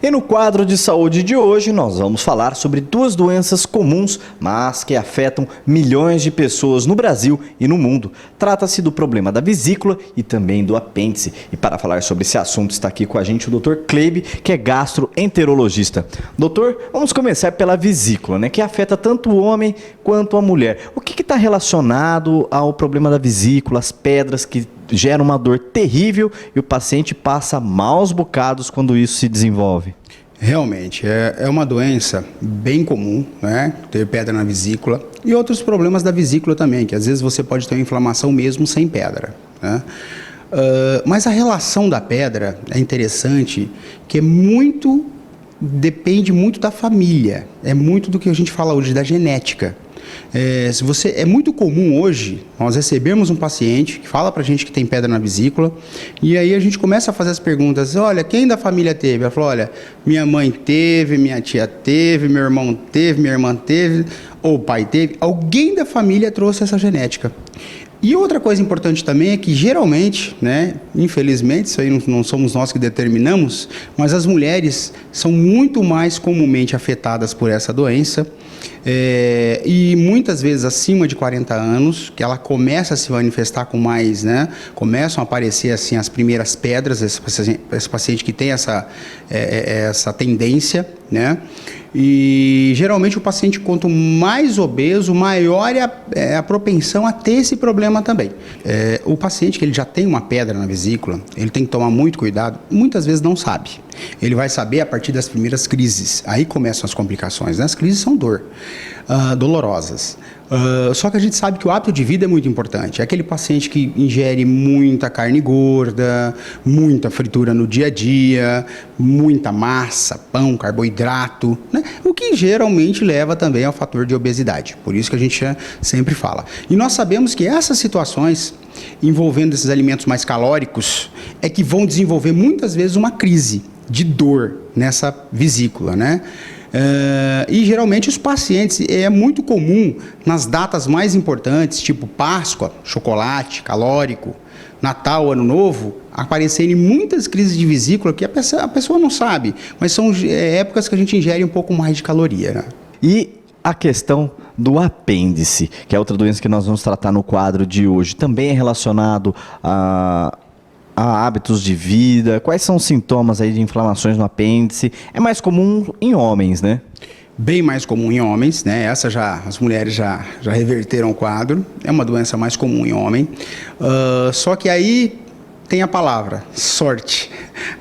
E no quadro de saúde de hoje, nós vamos falar sobre duas doenças comuns, mas que afetam milhões de pessoas no Brasil e no mundo. Trata-se do problema da vesícula e também do apêndice. E para falar sobre esse assunto está aqui com a gente o Dr. Kleibe, que é gastroenterologista. Doutor, vamos começar pela vesícula, né, que afeta tanto o homem quanto a mulher. O que está relacionado ao problema da vesícula, as pedras que geram uma dor terrível e o paciente passa maus bocados quando isso se desenvolve? Realmente, é uma doença bem comum, né? Ter pedra na vesícula e outros problemas da vesícula também, que às vezes você pode ter uma inflamação mesmo sem pedra, né? Mas a relação da pedra é interessante, que depende muito da família, é muito do que a gente fala hoje da genética. É muito comum hoje nós recebemos um paciente que fala pra gente que tem pedra na vesícula e aí a gente começa a fazer as perguntas: olha, quem da família teve? Ela falou: olha, minha mãe teve, minha tia teve, meu irmão teve, minha irmã teve, ou o pai teve. Alguém da família trouxe essa genética. E outra coisa importante também é que geralmente, né, infelizmente, isso aí não somos nós que determinamos, mas as mulheres são muito mais comumente afetadas por essa doença. E muitas vezes acima de 40 anos, que ela começa a se manifestar com mais, né? Começam a aparecer assim as primeiras pedras, esse paciente que tem essa tendência, né? E geralmente o paciente, quanto mais obeso, maior é a propensão a ter esse problema também. O paciente que ele já tem uma pedra na vesícula, ele tem que tomar muito cuidado, muitas vezes não sabe. Ele vai saber a partir das primeiras crises, aí começam as complicações, né? As crises são dolorosas. Só que a gente sabe que o hábito de vida é muito importante. É aquele paciente que ingere muita carne gorda, muita fritura no dia a dia, muita massa, pão, carboidrato, né? O que geralmente leva também ao fator de obesidade. Por isso que a gente sempre fala. E nós sabemos que essas situações envolvendo esses alimentos mais calóricos é que vão desenvolver muitas vezes uma crise de dor nessa vesícula, né? E geralmente os pacientes, é muito comum nas datas mais importantes, tipo Páscoa, chocolate, calórico, Natal, Ano Novo, aparecerem muitas crises de vesícula que a pessoa não sabe, mas são épocas que a gente ingere um pouco mais de caloria, né? E a questão do apêndice, que é outra doença que nós vamos tratar no quadro de hoje, também é relacionado a hábitos de vida. Quais são os sintomas aí de inflamações no apêndice? É mais comum em homens, né? Bem mais comum em homens, né? As mulheres já reverteram o quadro. É uma doença mais comum em homem. Só que aí tem a palavra sorte.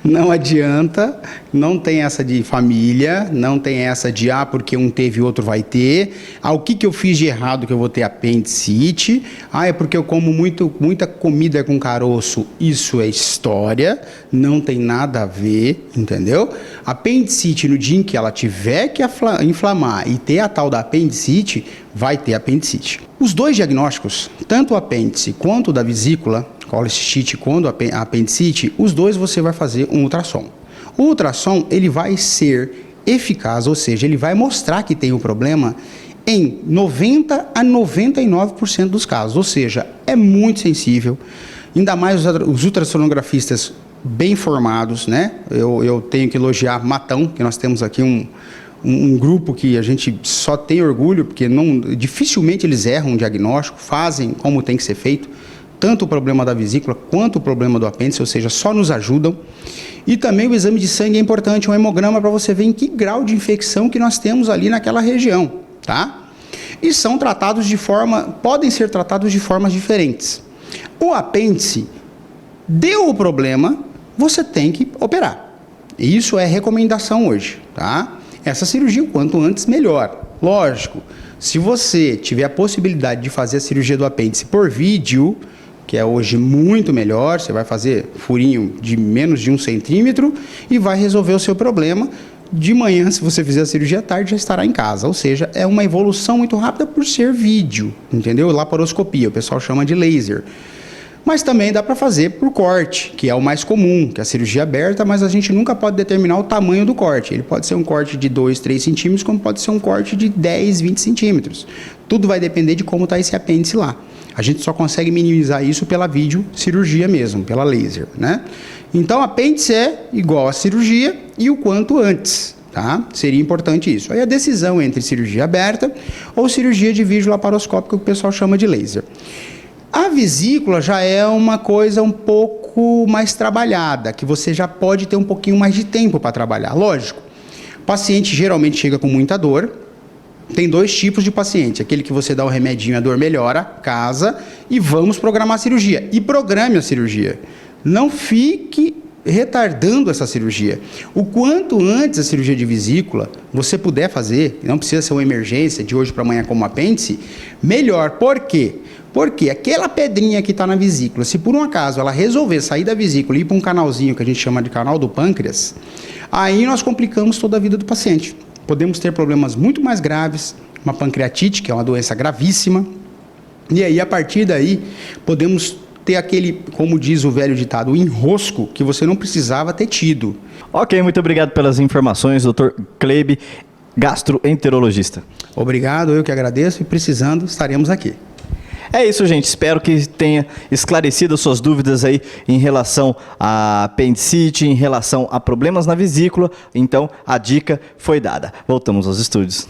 Não adianta, não tem essa de família, não tem essa de porque um teve outro vai ter. O que eu fiz de errado que eu vou ter apendicite? É porque eu como muita comida com caroço. Isso é história, não tem nada a ver, entendeu? Apendicite, no dia em que ela tiver que inflamar e ter a tal da apendicite, vai ter apendicite. Os dois diagnósticos, tanto o apêndice quanto o da vesícula, colecistite, quando a apendicite, os dois você vai fazer um ultrassom. O ultrassom, ele vai ser eficaz, ou seja, ele vai mostrar que tem um problema em 90 a 99% dos casos, ou seja, é muito sensível. Ainda mais os ultrassonografistas bem formados, né? Eu tenho que elogiar Matão, que nós temos aqui um grupo que a gente só tem orgulho, porque dificilmente eles erram um diagnóstico, fazem como tem que ser feito, tanto o problema da vesícula quanto o problema do apêndice, ou seja, só nos ajudam. E também o exame de sangue é importante, um hemograma, para você ver em que grau de infecção que nós temos ali naquela região, tá? E podem ser tratados de formas diferentes. O apêndice, deu o problema, você tem que operar. Isso é recomendação hoje, tá? Essa cirurgia, o quanto antes, melhor. Lógico, se você tiver a possibilidade de fazer a cirurgia do apêndice por vídeo, que é hoje muito melhor, você vai fazer furinho de menos de 1 centímetro e vai resolver o seu problema. De manhã, se você fizer a cirurgia à tarde, já estará em casa. Ou seja, é uma evolução muito rápida por ser vídeo, entendeu? Laparoscopia, o pessoal chama de laser. Mas também dá para fazer por corte, que é o mais comum, que é a cirurgia aberta, mas a gente nunca pode determinar o tamanho do corte. Ele pode ser um corte de 2, 3 centímetros, como pode ser um corte de 10, 20 centímetros. Tudo vai depender de como está esse apêndice lá. A gente só consegue minimizar isso pela videocirurgia mesmo, pela laser, né? Então, apêndice é igual a cirurgia e o quanto antes, tá? Seria importante isso. Aí a decisão entre cirurgia aberta ou cirurgia de vídeo laparoscópico, que o pessoal chama de laser. A vesícula já é uma coisa um pouco mais trabalhada, que você já pode ter um pouquinho mais de tempo para trabalhar. Lógico, o paciente geralmente chega com muita dor. Tem 2 tipos de paciente, aquele que você dá o remedinho, a dor melhora, casa e vamos programar a cirurgia. E programe a cirurgia. Não fique retardando essa cirurgia. O quanto antes a cirurgia de vesícula você puder fazer, não precisa ser uma emergência de hoje para amanhã como apêndice, melhor. Por quê? Porque aquela pedrinha que está na vesícula, se por um acaso ela resolver sair da vesícula e ir para um canalzinho que a gente chama de canal do pâncreas, aí nós complicamos toda a vida do paciente. Podemos ter problemas muito mais graves, uma pancreatite, que é uma doença gravíssima, e aí a partir daí podemos ter aquele, como diz o velho ditado, o enrosco que você não precisava ter tido. Ok, muito obrigado pelas informações, Dr. Kleber, gastroenterologista. Obrigado, eu que agradeço e precisando estaremos aqui. É isso, gente. Espero que tenha esclarecido suas dúvidas aí em relação à apendicite, em relação a problemas na vesícula. Então, a dica foi dada. Voltamos aos estúdios.